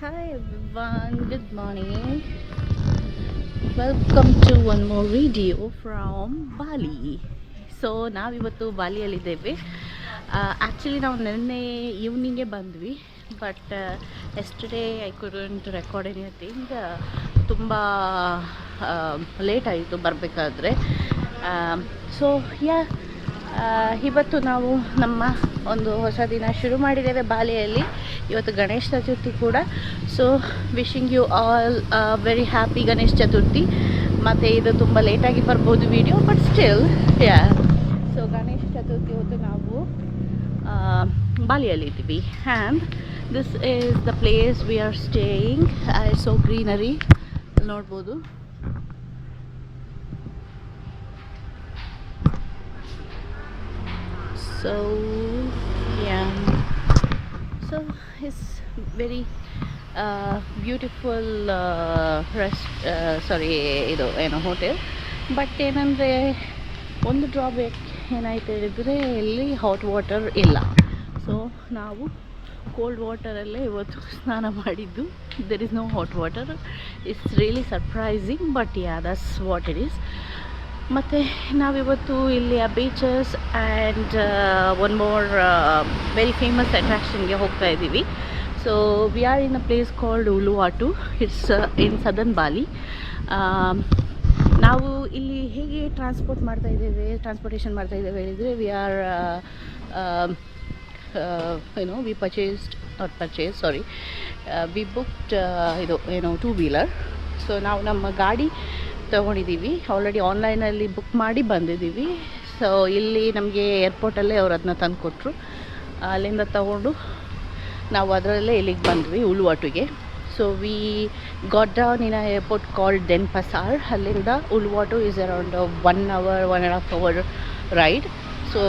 Hi everyone, good morning. Welcome to one more video from Bali. So ನಾವಿವತ್ತು ಬಾಲಿಯಲ್ಲಿದ್ದೇವೆ. Actually ನಾವು ನಿನ್ನೆ ಈವ್ನಿಂಗೇ ಬಂದ್ವಿ, but yesterday I couldn't record anything. ತುಂಬ late ಆಯಿತು ಬರಬೇಕಾದ್ರೆ. ಸೊ ಇವತ್ತು ನಾವು ನಮ್ಮ ಒಂದು ಹೊಸ ದಿನ ಶುರು ಮಾಡಿದ್ದೇವೆ ಬಾಲಿಯಲ್ಲಿ. ಇವತ್ತು ಗಣೇಶ ಚತುರ್ಥಿ ಕೂಡ. So wishing you all very happy Ganesh Chaturthi. ಮತ್ತು ಇದು ತುಂಬ ಲೇಟಾಗಿ ಬರ್ಬೋದು video, but still so Ganesh Chaturthi ಹೊತ್ತು ನಾವು ಬಾಲಿಯಲ್ಲಿದ್ದೀವಿ. And this is the place we are staying. So greenery ನೋಡ್ಬೋದು. So it's very beautiful ಇದು ಏನೋ ಹೋಟೆಲ್. ಬಟ್ ಏನಂದರೆ ಒಂದು ಡ್ರಾಬ್ಯಾಕ್ ಏನಾಯ್ತು ಹೇಳಿದರೆ ಇಲ್ಲಿ ಹಾಟ್ ವಾಟರ್ ಇಲ್ಲ. ಸೊ ನಾವು ಕೋಲ್ಡ್ ವಾಟರಲ್ಲೇ ಇವತ್ತು ಸ್ನಾನ ಮಾಡಿದ್ದು. There is no hot water. It's really surprising, but that's what it is. ಮತ್ತು ನಾವಿವತ್ತು ಇಲ್ಲಿ beaches and one more very famous ಅಟ್ರಾಕ್ಷನ್ಗೆ ಹೋಗ್ತಾ ಇದ್ದೀವಿ. So we are in a place called Uluwatu. It's in southern Bali. ನಾವು ಇಲ್ಲಿ ಹೇಗೆ transportation ಮಾಡ್ತಾ ಇದ್ದೇವೆ ಹೇಳಿದರೆ, ವಿ ಬುಕ್ಡ್ ಇದು 2-wheeler. ಸೊ ನಾವು ನಮ್ಮ ಗಾಡಿ ತೊಗೊಂಡಿದ್ದೀವಿ. ಆಲ್ರೆಡಿ ಆನ್ಲೈನಲ್ಲಿ ಬುಕ್ ಮಾಡಿ ಬಂದಿದ್ದೀವಿ. ಸೊ ಇಲ್ಲಿ ನಮಗೆ ಏರ್ಪೋರ್ಟಲ್ಲೇ ಅವ್ರು ಅದನ್ನ ತಂದು ಕೊಟ್ಟರು. ಅಲ್ಲಿಂದ ತಗೊಂಡು ನಾವು ಅದರಲ್ಲೇ ಇಲ್ಲಿಗೆ ಬಂದ್ವಿ ಉಲುವಾಟುಗೆ. So we got down in a airport called Denpasar. ಅಲ್ಲಿಂದ Uluwatu is around 1 hour 1.5 hour ride. So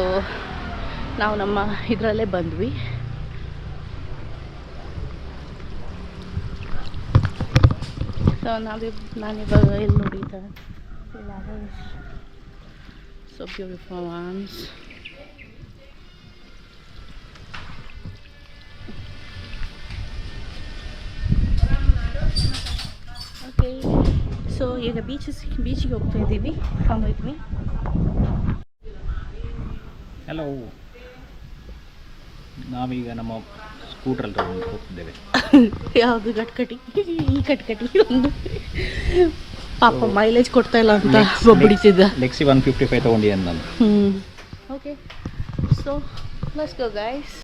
ನಾವು ನಮ್ಮ ಇದರಲ್ಲೇ ಬಂದ್ವಿ. ಸೊ ನಾನಿವಾಗ ಎಲ್ಲಿ ನೋಡಿದ್ದೆ, so beautiful ones. Okay, so ಈಗ ಬೀಚಿಗೆ ಹೋಗ್ತಾ ಇದ್ದೀವಿ. Come with me. ಹಲೋ, ನಾವೀಗ ನಮ್ಮ ಸ್ಕೂಟ್ರಲ್ಲಿ ತಗೊಂಡು ಹೋಗ್ತಿದ್ದೇವೆ. ಯಾವುದು ಕಟ್ಕಟಿ? ಈ ಕಟ್ಕಟಿ ಒಂದು ಪಾಪ ಮೈಲೇಜ್ ಕೊಡ್ತಾ ಇಲ್ಲ ಅಂತ ಬಡಿತಿದ್ದ. ಲೆಕ್ಸಿ 155 ತಗೊಂಡಿದ್ದೇನೆ ನಾನು. Okay, so let's go guys.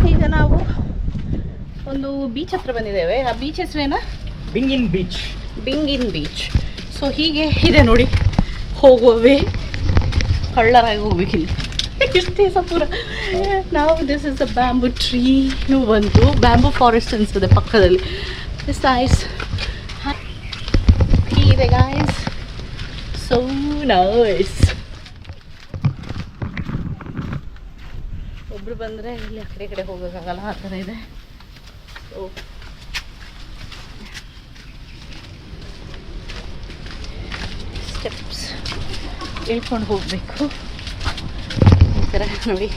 ಈಗ ನಾವು ಒಂದು ಬೀಚ್ ಹತ್ರ ಬಂದಿದ್ದೇವೆ. ಆ ಬೀಚ್ ಹೆಸರೇನ? ಬಿಂಗಿನ್ ಬೀಚ್. ಸೊ ಹೀಗೆ ಇದೆ ನೋಡಿ, ಹೋಗುವವೇ ಕಳ್ಳರಾಗಿ ಹೋಗ್ಬೇಕಿಲ್ಲ. ಇಷ್ಟೇ ಸಪೂರ. ನಾವು this is a bamboo tree. ಬಂತು ಬ್ಯಾಂಬೂ ಫಾರೆಸ್ಟ್ ಅನಿಸ್ತದೆ ಪಕ್ಕದಲ್ಲಿ. It's nice. ಹೀಗಿದೆ ಗಾಯ್ಸ್, ಸೋ ನೈಸ್. ಒಬ್ರು ಬಂದರೆ ಇಲ್ಲಿ ಆ ಕಡೆ ಹೋಗೋಕ್ಕಾಗಲ್ಲ, ಆ ಥರ ಇದೆ. ಸೊ ಇಳ್ಕೊಂಡು ಹೋಗಬೇಕು. ಈ ಥರ ನೋಡಿ.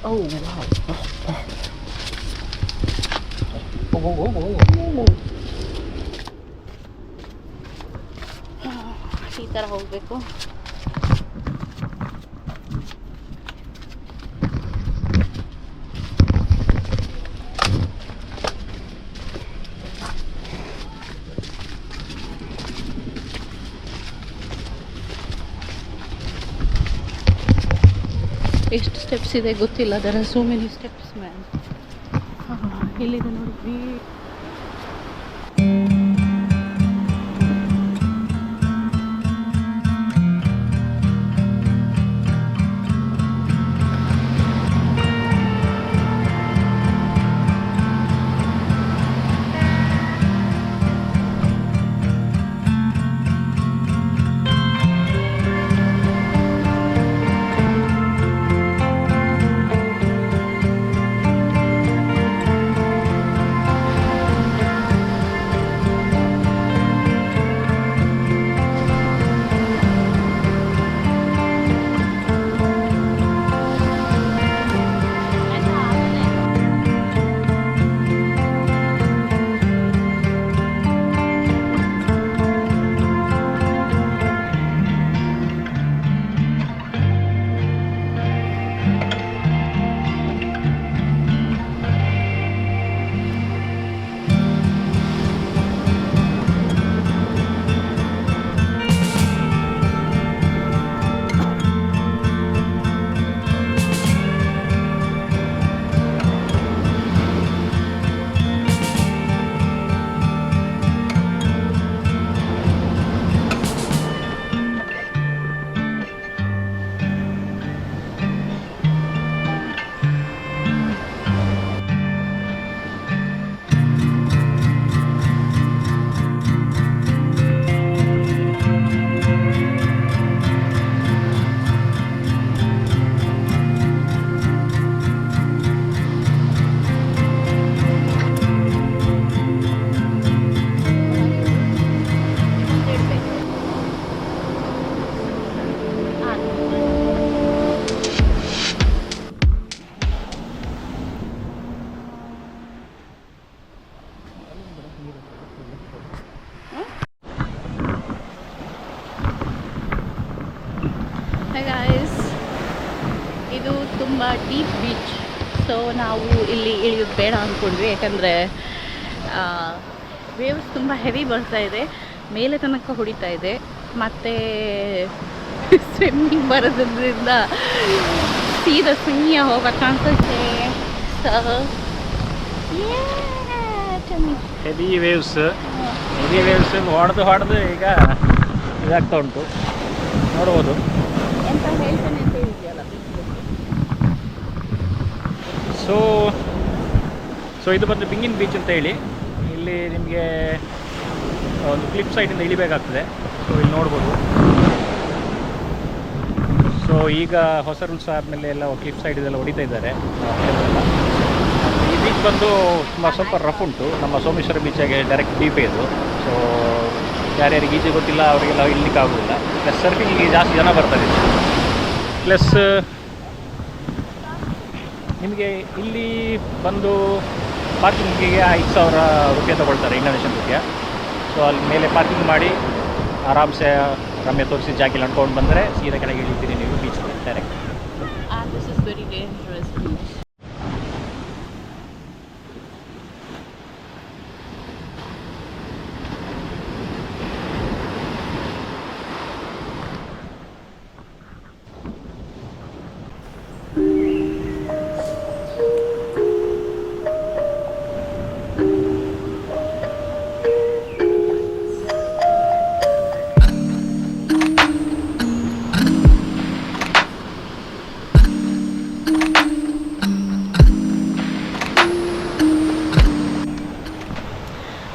ಓ ಈ ಥರ ಹೋಗಬೇಕು. ಎಷ್ಟು ಸ್ಟೆಪ್ಸ್ ಇದೆ ಗೊತ್ತಿಲ್ಲ. There are so many steps ma'am. ಇಲ್ಲಿದೆ ನೋಡಿ. ಇದು ತುಂಬ ಡೀಪ್ ಬೀಚ್. ಸೊ ನಾವು ಇಲ್ಲಿ ಇಳಿಯೋದು ಬೇಡ ಅಂದ್ಕೊಂಡ್ವಿ, ಯಾಕಂದರೆ ವೇವ್ಸ್ ತುಂಬ ಹೆವಿ ಬರ್ತಾ ಇದೆ, ಮೇಲೆ ತನಕ ಹೊಡಿತಾ ಇದೆ, ಮತ್ತು ಸ್ವಿಮ್ಮಿಂಗ್ ಬರೋದ್ರಿಂದ ಸೀದಾ ಸುಮ್ಮನೆ ಹೋಗೋ ಚಾನ್ಸಸ್ ಇದೆ. ಹೆವಿ ವೇವ್ಸ್ ಹೊಡೆದು ಈಗ ಇದಾಗ್ತಾ ಉಂಟು, ನೋಡ್ಬೋದು. ಎಂತ ಹೇಳ್ತಾನೆ ಅಂತ ಹೇಳಿದೆಯಲ್ಲ. ಸೊ ಇದು ಬಂದು ಬಿಂಗಿನ್ ಬೀಚ್ ಅಂತ ಹೇಳಿ, ಇಲ್ಲಿ ನಿಮಗೆ ಒಂದು ಕ್ಲಿಪ್ ಸೈಡಿಂದ ಇಳಿಬೇಕಾಗ್ತದೆ. ಸೊ ಇಲ್ಲಿ ನೋಡ್ಬೋದು. ಸೊ ಈಗ ಹೊಸ ರೂಲ್ಸ್ ಆದಮೇಲೆ ಎಲ್ಲ ಕ್ಲಿಪ್ ಸೈಡ್ ಇದೆಲ್ಲ ಹೊಡಿತಾ ಇದ್ದಾರೆ. ಈ ಬೀಚ್ ಬಂದು ಸ್ವಲ್ಪ ರಫ್ ಉಂಟು. ನಮ್ಮ ಸೋಮೇಶ್ವರ ಬೀಚಾಗೆ ಡೈರೆಕ್ಟ್ ಡೀಪೇ ಇದು. ಸೊ ಯಾರ್ಯಾರಿಗೆ ಈಜೆ ಗೊತ್ತಿಲ್ಲ ಅವರಿಗೆಲ್ಲ ಇಳ್ಲಿಕ್ಕೆ ಆಗೋದಿಲ್ಲ. ಪ್ಲಸ್ ಸರ್ಫಿಂಗಿಗೆ ಜಾಸ್ತಿ ಜನ ಬರ್ತಾರೆ. ಪ್ಲಸ್ ನಿಮಗೆ ಇಲ್ಲಿ ಬಂದು ಪಾರ್ಕಿಂಗಿಗೆ 5,000 ರೂಪಾಯಿ ತೊಗೊಳ್ತಾರೆ, ಇಂಡೋನೇಷನ್ ರೂಪಾಯಿ. ಸೊ ಅಲ್ಲಿ ಮೇಲೆ ಪಾರ್ಕಿಂಗ್ ಮಾಡಿ ಆರಾಮ್ಸೆ ರಮ್ಯ ತೋರಿಸಿ ಜಾಕಿಲ್ ಅಂದ್ಕೊಂಡು ಬಂದರೆ ಸೀದಾ ಕೆಳಗೆ ಇಳಿತೀರಿ ನೀವು beach direct. This is very dangerous.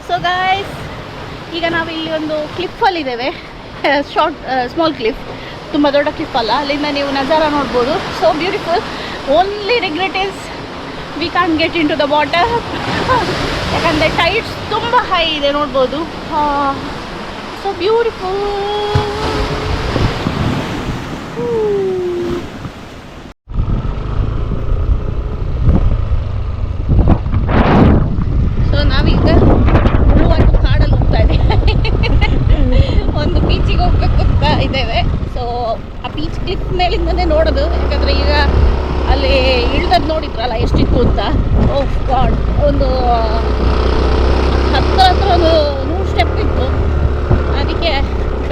So guys, ಈಗ ನಾವು ಇಲ್ಲಿ ಒಂದು ಕ್ಲಿಪ್ಪಲ್ಲಿದ್ದೇವೆ. ಸ್ಮಾಲ್ ಕ್ಲಿಫ್, ತುಂಬ ದೊಡ್ಡ ಕ್ಲಿಫ್ ಅಲ್ಲ. ಅಲ್ಲಿಂದ ನೀವು ನಜಾರ ನೋಡ್ಬೋದು. So beautiful. Only regret is we can get into the water, ಯಾಕಂದರೆ ಟೈಡ್ಸ್ ತುಂಬ ಹೈ ಇದೆ ನೋಡ್ಬೋದು. So beautiful. ನೋಡಿದ್ರಲ್ಲ ಎಷ್ಟಿತ್ತು ಅಂತ. ಓಹ್ ಗಾಡ್, ಒಂದು ಹತ್ರ ಒಂದು 100 ಸ್ಟೆಪ್ ಇತ್ತು. ಅದಕ್ಕೆ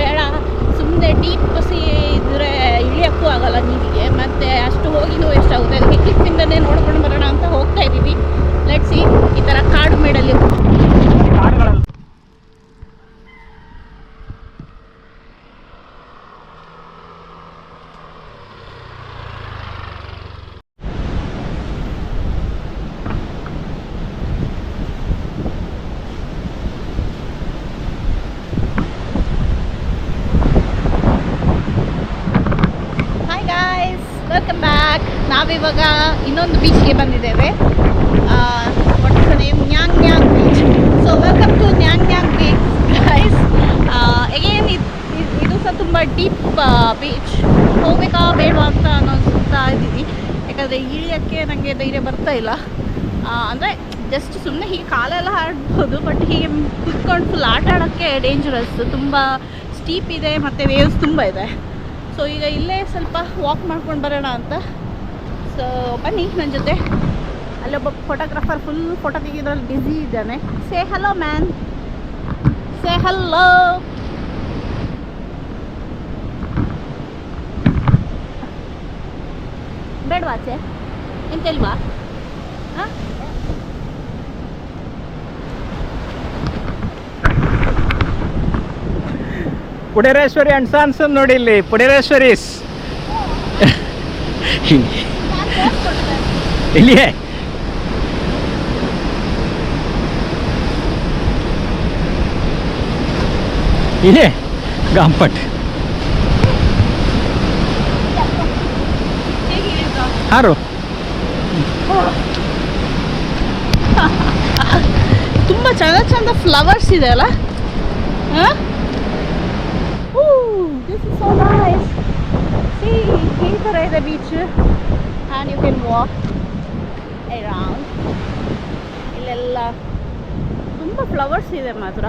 ಬೇಡ, ಸುಮ್ಮನೆ ಡೀಪ್ ಇದ್ರೆ ಇಳಿಯೋಕ್ಕೂ ಆಗಲ್ಲ ನೀರಿಗೆ, ಮತ್ತು ಅಷ್ಟು ಹೋಗಿನೂ ಎಷ್ಟಾಗುತ್ತೆ, ಅದಕ್ಕೆ ಕ್ಲಿಪ್ಪಿಂದನೇ ನೋಡ್ಕೊಂಡು ಬರೋಣ ಅಂತ ಹೋಗ್ತಾ ಇದ್ದೀವಿ. Let's see. ಈ ಥರ ಕಾಡು ಮೇಡಲ್ಲಿ ವೆಲ್ಕಮ್ ಬ್ಯಾಕ್. ನಾವಿವಾಗ ಇನ್ನೊಂದು ಬೀಚ್ಗೆ ಬಂದಿದ್ದೇವೆ. What's the name? Nyang Nyang beach. So welcome to Nyang Nyang beach guys. Again ಇದು ಸಹ ತುಂಬ ಡೀಪ್ ಬೀಚ್. ಹೋಗ್ಬೇಕಾ ಬೇಡವಾ ಅಂತ ಅನ್ನಿಸ್ತಾ ಇದ್ದೀವಿ, ಯಾಕಂದರೆ ಇಳಿಯೋಕ್ಕೆ ನನಗೆ ಧೈರ್ಯ ಬರ್ತಾ ಇಲ್ಲ. ಅಂದರೆ ಜಸ್ಟ್ ಸುಮ್ಮನೆ ಹೀಗೆ ಕಾಲೆಲ್ಲ ಆಡ್ಬೋದು, ಬಟ್ ಹೀಗೆ ಕುತ್ಕೊಂಡು ಫುಲ್ ಆಟ ಆಡೋಕ್ಕೆ ಡೇಂಜರಸ್. ತುಂಬ ಸ್ಟೀಪ್ ಇದೆ ಮತ್ತು ವೇವ್ಸ್ ತುಂಬ ಇದೆ. ಸೊ ಈಗ ಇಲ್ಲೇ ಸ್ವಲ್ಪ ವಾಕ್ ಮಾಡ್ಕೊಂಡು ಬರೋಣ ಅಂತ. ಸೊ ಬನ್ನಿ ನನ್ನ ಜೊತೆ. ಅಲ್ಲೊಬ್ಬ ಫೋಟೋಗ್ರಾಫರ್ ಫುಲ್ ಫೋಟೋ ತೆಗೆಯೋದ್ರಲ್ಲಿ ಬ್ಯುಸಿ ಇದ್ದಾನೆ. ಸೇ ಹಲೋ ಮ್ಯಾನ್, ಸೇ ಹಲೋ. ಬೇಡವಾ ಆಚೆ ಎಂತೆಲ್ವಾ? ಹಾಂ, ಪುಡೇರೇಶ್ವರಿ ಅಂಡ್ ಸನ್ಸ್ ನೋಡಿ ಇಲ್ಲಿ, ಪುಡೇರೇಶ್ವರೀಸ್ ಇಲ್ಲಿಯೇ. ಇಲ್ಲೇ ಗಾಂಪಟ್. ಯಾರು ತುಂಬ ಚಂದ ಫ್ಲವರ್ಸ್ ಇದೆ ಅಲ್ಲ. ಹಾಂ, this is so nice. See, ಈ ಥರ ಇದೆ beach, and you can walk around. ಇಲ್ಲೆಲ್ಲ ತುಂಬ ಫ್ಲವರ್ಸ್ ಇದೆ ಮಾತ್ರ.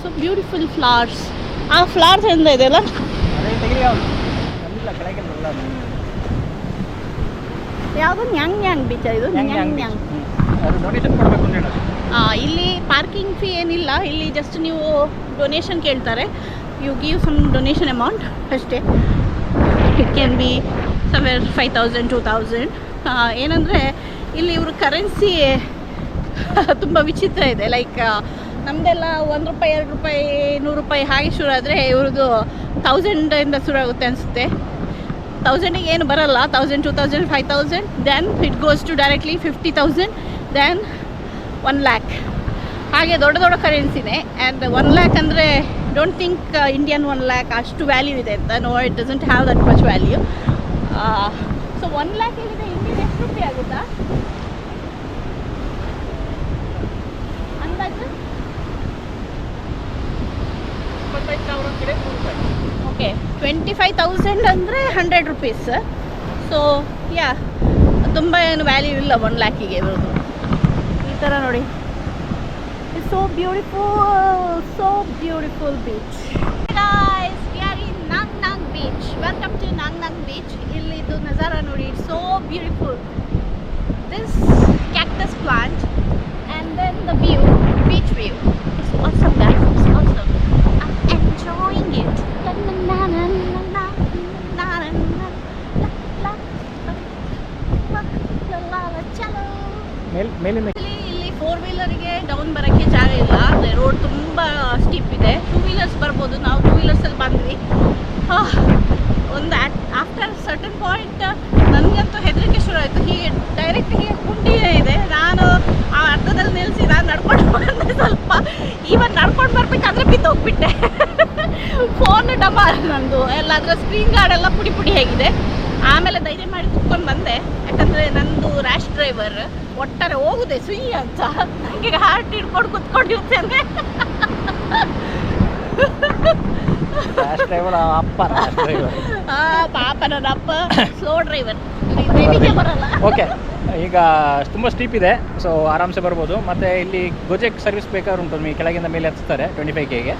So beautiful flowers. ಆ ಫ್ಲವರ್ಸ್ ಎಂದ ಇದೆ ಅಲ್ಲ. ಯಾವುದು ನ್ಯಾಂಗ್ ನ್ಯಾಂಗ್ ಬೀಚ್ ಇದು? ನ್ಯಾಂಗ್ ನ್ಯಾಂಗ್. ಇಲ್ಲಿ ಪಾರ್ಕಿಂಗ್ ಫೀ ಏನಿಲ್ಲ. ಇಲ್ಲಿ ಜಸ್ಟ್ ನೀವು ಡೊನೇಷನ್ ಕೇಳ್ತಾರೆ. You give some donation amount ಅಷ್ಟೇ. It can be somewhere 5,000 2,000. ಏನಂದರೆ ಇಲ್ಲಿ ಇವ್ರ ಕರೆನ್ಸಿ ತುಂಬ ವಿಚಿತ್ರ ಇದೆ. ಲೈಕ್ ನಮ್ಮದೆಲ್ಲ ₹1 ₹2 ₹100 ಹಾಗೆ ಶುರು ಆದರೆ ಇವ್ರದ್ದು 1000ಇಂದ ಶುರು ಆಗುತ್ತೆ ಅನಿಸುತ್ತೆ. 1000ಗೆ ಏನು ಬರಲ್ಲ. 1000 2000 5000, then it goes to directly 50,000, then 1 lakh. ಹಾಗೆ ದೊಡ್ಡ ಕರೆನ್ಸಿನೇ. ಆ್ಯಂಡ್ 1 lakh ಅಂದರೆ ಡೋಂಟ್ ಥಿಂಕ್ ಇಂಡಿಯನ್ 1 lakh ಅಷ್ಟು ವ್ಯಾಲ್ಯೂ ಇದೆ ಅಂತ. No, it doesn't have that much value. So 1 lakh ಏನಿದೆ ಇಂಡಿಯನ್ ಎಷ್ಟು ರೂಪಾಯಿ ಆಗುತ್ತಾ ಅಂದಾಜು? ಓಕೆ, 25,000 ಅಂದರೆ 100 rupees. ಸೊ ಯಾ, ತುಂಬ ಏನು ವ್ಯಾಲ್ಯೂ ಇಲ್ಲ 1 lakhಗೆ ಇರೋದು. ಈ ಥರ ನೋಡಿ, it's so beautiful beach. Guys, we are in Nang Nang Beach. Welcome to Nang Nang Beach. ಇಲ್ಲಿದು ನಜಾರ ನೋಡಿ, it's so beautiful. This cactus plant and then the view, beach view. It's awesome guys, it's awesome. I'm enjoying it. ಮೇಲಿಂದ ಇಲ್ಲಿ 4-wheelerಗೆ down ಬರೋಕ್ಕೆ ಜಾಗ ಇಲ್ಲ. Road ತುಂಬ steep ಇದೆ. 2-wheelers ಬರ್ಬೋದು. ನಾವು 2-wheelersಲ್ಲಿ ಬಂದ್ವಿ. ಒಂದು ಆಫ್ಟರ್ ಸರ್ಟನ್ ಪಾಯಿಂಟ್ ನನಗಂತೂ ಹೆದರಿಕೆ ಶುರು ಆಯಿತು. ಹೀಗೆ ಡೈರೆಕ್ಟ್ ಹೀಗೆ ಕುಂಟಿನೇ ಇದೆ. ನಾನು ಆ ಅರ್ಧದಲ್ಲಿ ನಿಲ್ಲಿಸಿ ನಾನು ನಡ್ಕೊಂಡು ಬಂದೆ. ಸ್ವಲ್ಪ ಈವನ್ ನಡ್ಕೊಂಡು ಬರ್ಬೇಕಾದ್ರೆ ಬಿದ್ದೋಗ್ಬಿಟ್ಟೆ. ಫೋನ್ ಡಮಾರ್ ನಂದು ಎಲ್ಲ, ಅದರ ಸ್ಕ್ರೀನ್ ಗಾರ್ಡ್ ಎಲ್ಲ ಪುಡಿ ಹೇಗಿದೆ. ಆಮೇಲೆ ಧೈರ್ಯ ಮಾಡಿ ಕುತ್ಕೊಂಡು ಬಂದೆ, ಯಾಕಂದರೆ ನಂದು ರ್ಯಾಶ್ ಡ್ರೈವರ್. ಒಟ್ಟಾರೆ ಹೋಗುದೆ ಸುಯಿ ಅಂತ ನನಗೆ ಹಾರ್ಟ್ ಹಿಡ್ಕೊಂಡು ಕುತ್ಕೊಂಡಿರ್ತೇನೆ. ಪಾಪ ನನ್ನ ಅಪ್ಪ ಸ್ಲೋ ಡ್ರೈವರ್, ಬರಲ್ಲ. ಓಕೆ, ಈಗ ತುಂಬ ಸ್ಟೀಪ್ ಇದೆ, ಸೊ ಆರಾಮ್ಸೆ ಬರ್ಬೋದು. ಮತ್ತು ಇಲ್ಲಿ ಗೊಜೆಕ್ ಸರ್ವಿಸ್ ಬೇಕಾದ್ರೆ ಉಂಟು, ನಿಮಗೆ ಕೆಳಗಿಂದ ಮೇಲೆ ಹಚ್ತಾರೆ 25Kಗೆ.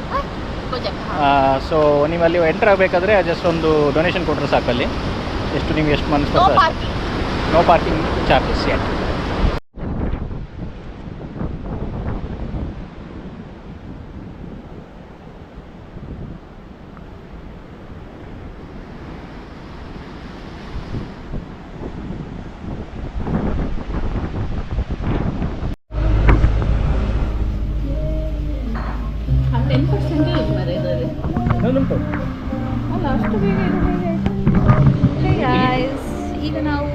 ಸೊ ನೀವು ಅಲ್ಲಿ ಎಂಟರ್ ಆಗಬೇಕಾದ್ರೆ ಜಸ್ಟ್ ಒಂದು ಡೊನೇಷನ್ ಕೊಟ್ಟರೆ ಸಾಕಲ್ಲಿ. ಎಷ್ಟು ನಿಮ್ಗೆ ಎಷ್ಟು ಮನಸ್ಸು ನೋ ಪಾರ್ಕಿಂಗ್ ಚಾರ್ಜಸ್ ಯೆಟ್. ಉಂಟು ಅಲ್ಲ ಅಷ್ಟು ಬೇಗ ಗೈಸ್, ಈಗ ನಾವು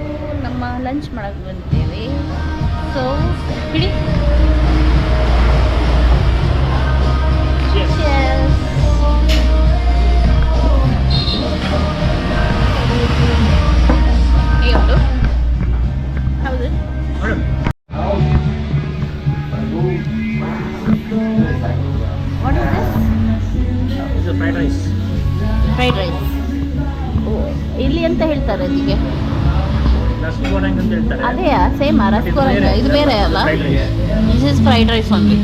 ನಮ್ಮ ಲಂಚ್ ಮಾಡಕ್ಕೆ ಬಂದಿದ್ದೇವೆ. ಸೊ ಹಿಡಿ. ಹೇಗುಂಟು? ಹೌದು. What is this? Fried rice. Fried rice. ಇಲ್ಲಿ ಅಂತ ಹೇಳ್ತಾರೆ ಅದಕ್ಕೆ? ರಸಗೋರಂಗ್ ಅಂತ ಹೇಳ್ತಾರೆ. ಅದೇ ಸೇಮ್ ರಸಗೋರಂಗ, ಇದು ಬೇರೆ ಅಲ್ಲ? This is fried rice only.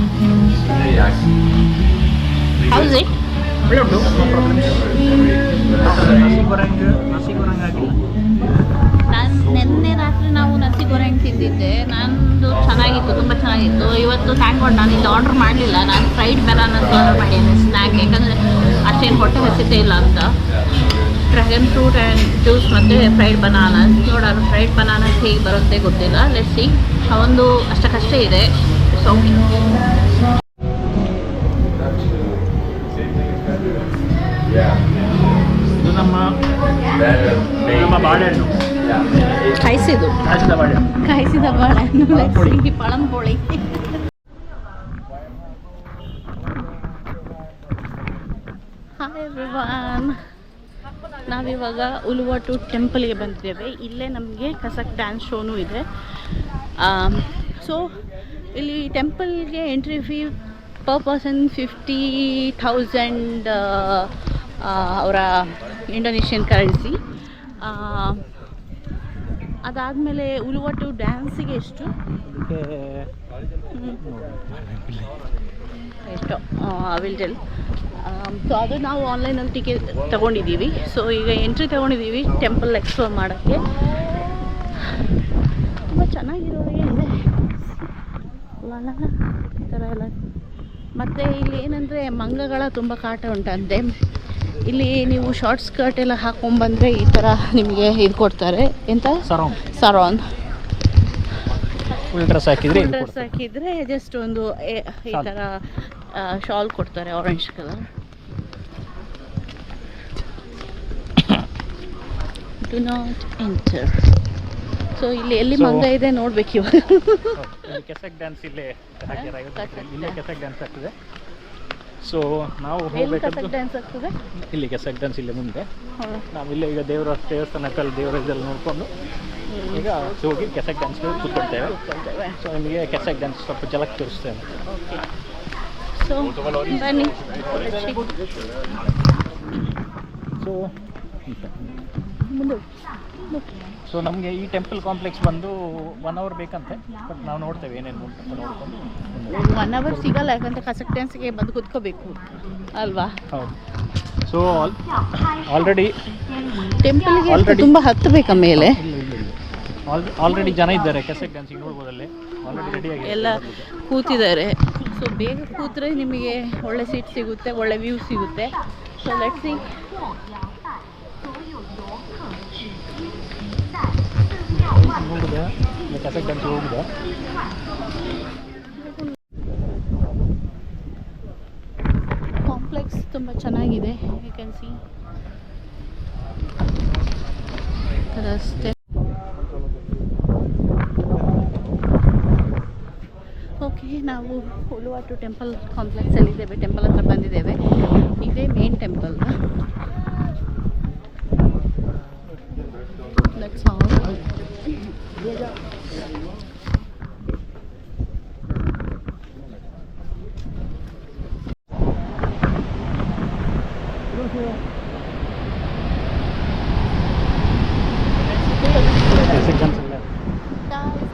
How is it? ಒಳ್ಳೆ ಉಂಟು, ನೋ ಪ್ರಾಬ್ಲಮ್. ನಸಿಗೋರಂಗ್ ಆಗಿಲ್ಲ. ನಾನು ನಿನ್ನೆ ರಾತ್ರಿ ನಾವು ನಸಿಗೋರಂಗ್ ತಿಂದಿದ್ದೆ, ನಂದು ಚೆನ್ನಾಗಿತ್ತು, ತುಂಬ ಚೆನ್ನಾಗಿತ್ತು. ಇವತ್ತು ಥ್ಯಾಂಕ್ ಗಾಡ್ ನಾನು ಇಲ್ಲಿ ಆರ್ಡರ್ ಮಾಡಲಿಲ್ಲ, ನಾನು ಫ್ರೈಡ್ ಬನಾನಾ ಆರ್ಡರ್ ಮಾಡಿದ್ದೇನೆ ಸ್ನ್ಯಾಕ್, ಯಾಕಂದರೆ ಅಷ್ಟೇನು ಹೊಟ್ಟೆ ಹಸಿತೆ ಇಲ್ಲ ಅಂತ. ಡ್ರ್ಯಾಗನ್ ಫ್ರೂಟ್ ಆ್ಯಂಡ್ ಜ್ಯೂಸ್ ಮತ್ತು ಫ್ರೈಡ್ ಬನಾನಸ್. ನೋಡೋಣ ಫ್ರೈಡ್ ಬನಾನಸ್ ಹೇಗೆ ಬರುತ್ತೆ ಗೊತ್ತಿಲ್ಲ, ಲೆಟ್ಸ್ ಸಿ. ಒಂದು ಅಷ್ಟಕ್ಕಷ್ಟೇ ಇದೆ. ಸೊ ಇದು ನಮ್ಮ ಬಾಳೆಹಣ್ಣು, ಕಾಯಿಸಿದ ಬಾಳೆಹಣ್ಣು, ಪಳಂಪೊಳಿ. ಹಾಯ್ ಎವ್ರಿವನ್, ನಾವಿವಾಗ ಉಲುವಾಟು ಟೆಂಪಲ್ಗೆ ಬಂದಿದ್ದೇವೆ. ಇಲ್ಲೇ ನಮಗೆ ಕಸಕ್ ಡ್ಯಾನ್ಸ್ ಶೋನೂ ಇದೆ. ಸೊ ಇಲ್ಲಿ ಟೆಂಪಲ್ಗೆ ಎಂಟ್ರಿ ಫೀ ಪರ್ ಪರ್ಸನ್ 50,000 ಅವರ ಇಂಡೋನೇಷ್ಯನ್ ಕರೆನ್ಸಿ. ಅದಾದಮೇಲೆ ಉಲುವಾಟು ಡ್ಯಾನ್ಸಿಗೆ ಎಷ್ಟು ಎಷ್ಟೋ ವಿಲ್ ಟೆಲ್. ಸೊ ಅದು ನಾವು ಆನ್ಲೈನಲ್ಲಿ ಟಿಕೆಟ್ ತೊಗೊಂಡಿದ್ದೀವಿ. ಸೊ ಈಗ ಎಂಟ್ರಿ ತೊಗೊಂಡಿದ್ದೀವಿ ಟೆಂಪಲ್ ಎಕ್ಸ್ಪ್ಲೋರ್ ಮಾಡೋಕ್ಕೆ. ತುಂಬ ಚೆನ್ನಾಗಿರೋದೇ ಇದೆ ಈ ಥರ ಎಲ್ಲ. ಮತ್ತು ಇಲ್ಲಿ ಏನಂದರೆ ಮಂಗಗಳ ತುಂಬ ಕಾಟ ಉಂಟಂತೆ. ಇಲ್ಲಿ ನೀವು ಶಾರ್ಟ್ ಸ್ಕರ್ಟ್ ಎಲ್ಲ ಹಾಕ್ಕೊಂಡ್ಬಂದರೆ ಈ ಥರ ನಿಮಗೆ ಇದು ಕೊಡ್ತಾರೆ, ಎಂತ ಸರಾನ್. ಫುಲ್ ಡ್ರೆಸ್ ಹಾಕಿದರೆ ಜಸ್ಟ್ ಒಂದು ಈ ಥರ ಶಾಲ್ ಕೊಡ್ತಾರೆ, orange colour. Do not enter. So ಇಲ್ಲಿ ಎಲ್ಲಿ ಮಂಗ ಇದೆ ನೋಡ್ಬೇಕು ಇವಾಗ. ಕೆಸಕ್ ಡ್ಯಾನ್ಸ್ ಇಲ್ಲೇ ಕೆಸಕ್ ಡ್ಯಾನ್ಸ್ ಆಗ್ತದೆ. ಸೊ ನಾವು ಹೋಗ್ಬೇಕಂತ ಡ್ಯಾನ್ಸ್ ಆಗ್ತದೆ ಇಲ್ಲಿ ಕೆಸಕ್ ಡ್ಯಾನ್ಸ್ ಇಲ್ಲೇ ಮುಂದೆ. ನಾವಿಲ್ಲೇ ಈಗ ದೇವಸ್ಥಾನಕ್ಕಲ್ಲಿ ದೇವರ ಇದೆಲ್ಲ ನೋಡಿಕೊಂಡು ಈಗ ಹೋಗಿ ಕೆಸಕ್ ಡ್ಯಾನ್ಸ್ ಕೂತ್ಕೊಳ್ತೇವೆ. ಸೊ ನಿಮಗೆ ಕೆಸಕ್ ಡ್ಯಾನ್ಸ್ ಸ್ವಲ್ಪ ಜಲಕ್ ತೋರಿಸ್ತೇವೆ. ಓಕೆ, ಸೊ ಬನ್ನಿ. ಸೊ ನಮಗೆ ಈ ಟೆಂಪಲ್ ಕಾಂಪ್ಲೆಕ್ಸ್ ಬಂದು 1 hour ಬೇಕಂತೆ. ಬಟ್ ನಾವು ನೋಡ್ತೇವೆ ಏನೇನು ಅಂತ ನೋಡ್ಕೊಂಡು. 1 hour ಸಿಗಲ್ಲ, ಯಾಕಂದರೆ ಕಸಕ್ ಡ್ಯಾನ್ಸ್ಗೆ ಬಂದು ಕೂತ್ಕೋಬೇಕು ಅಲ್ವಾ? ಹೌದು. ಸೊ ಆಲ್ರೆಡಿ ಟೆಂಪಲ್ಗೆ ತುಂಬ ಹತ್ತಬೇಕಾ ಮೇಲೆ? ಆಲ್ರೆಡಿ ಜನ ಇದ್ದಾರೆ ಕೆಸಕ್ ಡ್ಯಾನ್ಸಿಗೆ ನೋಡ್ಬೋದಲ್ಲೇ. ಆಲ್ರೆಡಿ ರೆಡಿ ಆಗಿದೆ, ಎಲ್ಲ ಕೂತಿದ್ದಾರೆ. ಸೊ ಬೇಗ ಕೂತ್ರೆ ನಿಮಗೆ ಒಳ್ಳೆ ಸೀಟ್ ಸಿಗುತ್ತೆ, ಒಳ್ಳೆ ವ್ಯೂ ಸಿಗುತ್ತೆ. So let's see. ನೋಡಿದೆ ಕೆಸಕ್ ಡ್ಯಾನ್ಸಿಗೆ ಹೋಗಿದೆ. ಕಾಂಪ್ಲೆಕ್ಸ್ ತುಂಬ ಚೆನ್ನಾಗಿದೆ. ಯು ಕ್ಯಾನ್ ಸಿ ರಸ್ತೆ. ಓಕೆ, ನಾವು ಉಲುವಾಟು ಟೆಂಪಲ್ ಕಾಂಪ್ಲೆಕ್ಸಲ್ಲಿದ್ದೇವೆ. ಟೆಂಪಲ್ ಹತ್ರ ಬಂದಿದ್ದೇವೆ. ಇದೇ main temple. That's all.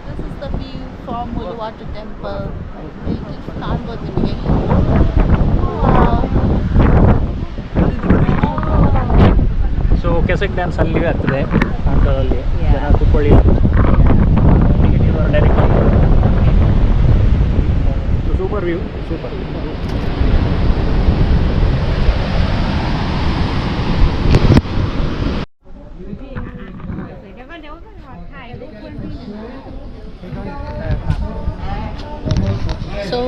This is the view from Uluwatu Temple. ಇಲ್ಲಿ ಕಾಣ್ಬೋದು ನಿಮಗೆ. ಸೊ ಕೆಸಕ್ ಡ್ಯಾನ್ಸ್ ಅಲ್ಲಿ ಆಗ್ತದೆ ಕಾಂತದಲ್ಲಿ. ಜನ ಕುತ್ಕೊಳ್ಳಿ super view, super. So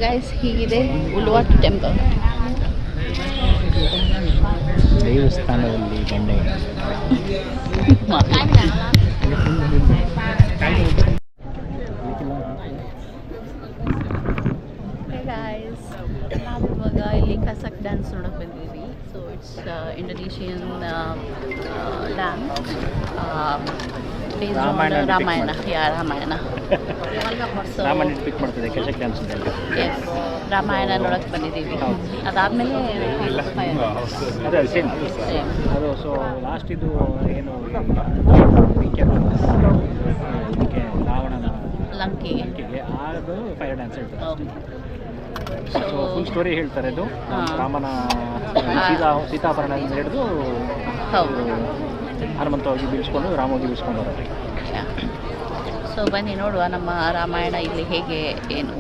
guys, ಹೀಗಿದೆ ಉಲ್ವಾಟ್ ಟೆಂಪಲ್. ದೇವಸ್ಥಾನದಲ್ಲಿ ಗಂಡೆ ನಾವಿವಾಗ ಇಲ್ಲಿ ಕಸಕ್ ಡ್ಯಾನ್ಸ್ ನೋಡೋಕೆ ಬಂದಿದ್ದೀವಿ. So it's Indonesian dance Ramayana. Pick ಮಾಡ್ತಿದೆ ಕಸಕ್ ಡ್ಯಾನ್ಸ್ ಅಂತ. ಎಸ್, ರಾಮಾಯಣ ನೋಡೋಕೆ ಬಂದಿದ್ದೀವಿ. ಅದಾದಮೇಲೆ ಅದೇ ಸೇಮ್ ಅದು. ಸೊ ಲಾಸ್ಟ್ ಇದು ಏನು ಇದಕ್ಕೆ ರಾವಣನ ಲಂಕೆಗೆ ಅದು ಫೈರ್ ಡ್ಯಾನ್ಸ್ ಹೇಳ್ತಾರೆ. ಸೊ ಫುಲ್ ಸ್ಟೋರಿ ಹೇಳ್ತಾರೆ. ಅದು ರಾಮನ ಸೀತಾಪರಣದಿಂದ ಹಿಡಿದು ಹನುಮಂತ ಹೋಗಿ ಬೀಳಿಸ್ಕೊಂಡು ರಾಮ ಹೋಗಿ ಬೀಳಿಸ್ಕೊಂಡು ಬರೋದು. ಸೊ ಬನ್ನಿ ನೋಡುವ ನಮ್ಮ ರಾಮಾಯಣ ಇಲ್ಲಿ ಹೇಗೆ, ಏನು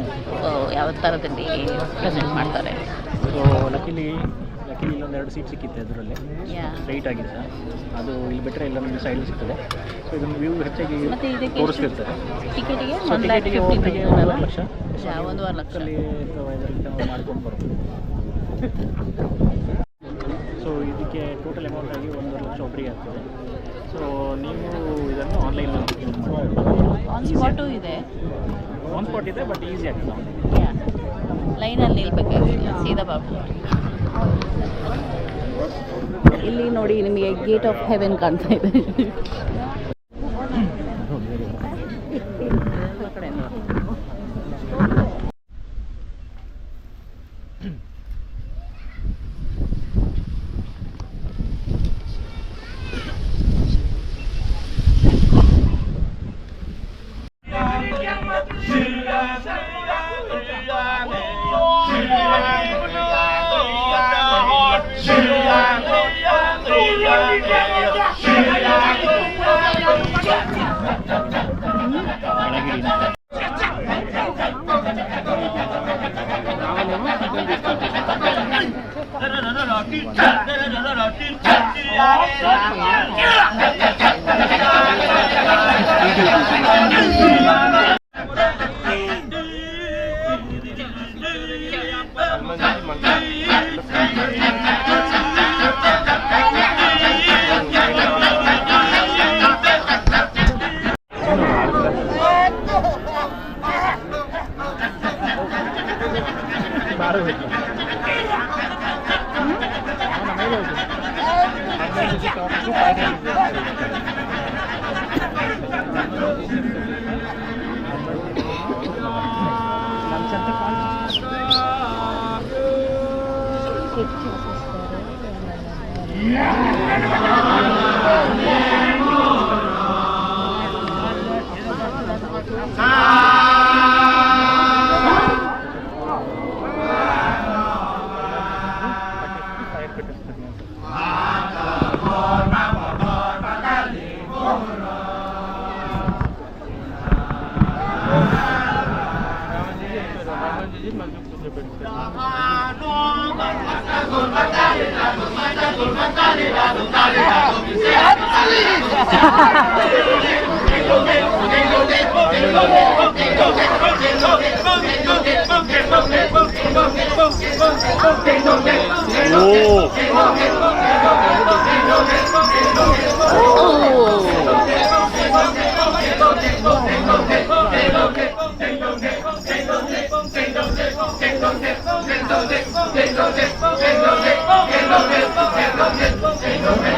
ಯಾವ ಥರದಲ್ಲಿ ಪ್ರೆಸೆಂಟ್ ಮಾಡ್ತಾರೆ. ಸೊ ಲಕ್ಕಿಲಿ ಇಲ್ಲೊಂದೆರಡು ಸೀಟ್ ಸಿಕ್ಕಿತ್ತು ಅದರಲ್ಲಿ, ಸ್ಟ್ರೈಟ್ ಆಗಿದೆ. ಅದು ಇಲ್ಲಿ ಬಿಟ್ಟರೆ ಇಲ್ಲ ನಮಗೆ ಸೈಡ್ ಸಿಗ್ತದೆ. ಸೊ ಇದನ್ನು ವ್ಯೂ ಹೆಚ್ಚಾಗಿ ತೋರಿಸ್ತಿರ್ತಾರೆ. ಟಿಕೆಟಿಗೆ 1 ಲಕ್ಷ, 1.5 ಲಕ್ಷಲ್ಲಿ ಮಾಡ್ಕೊಂಡು ಬರ್ಬೋದು. ಸೊ ಇದಕ್ಕೆ ಟೋಟಲ್ ಅಮೌಂಟ್ ಆಗಿ 1.5 ಲಕ್ಷ ಒಬ್ಬರಿಗೆ ಆಗ್ತದೆ. ಸೊ ನೀವು ಇದನ್ನು ಆನ್ಲೈನಲ್ಲಿ ಬುಕಿಂಗ್ ಮಾಡ್ಬೋದು. ಆನ್ ಸ್ಪಾಟು ಇದೆ, ಆನ್ ಸ್ಪಾಟ್ ಇದೆ, ಬಟ್ ಈಸಿ ಆಗ್ತದೆ. ಲೈನಲ್ಲಿ ನಿಲ್ಬೇಕಾಗುತ್ತೆ, ಸೀದಾ ಬರ್ಬೋದು. ಇಲ್ಲಿ ನೋಡಿ, ನಿಮಗೆ ಗೇಟ್ ಆಫ್ ಹೆವೆನ್ ಕಾಣ್ತಾ ಇದೆ.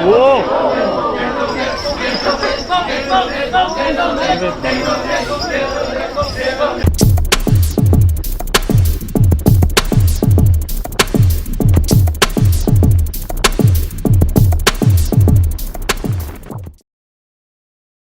Oh!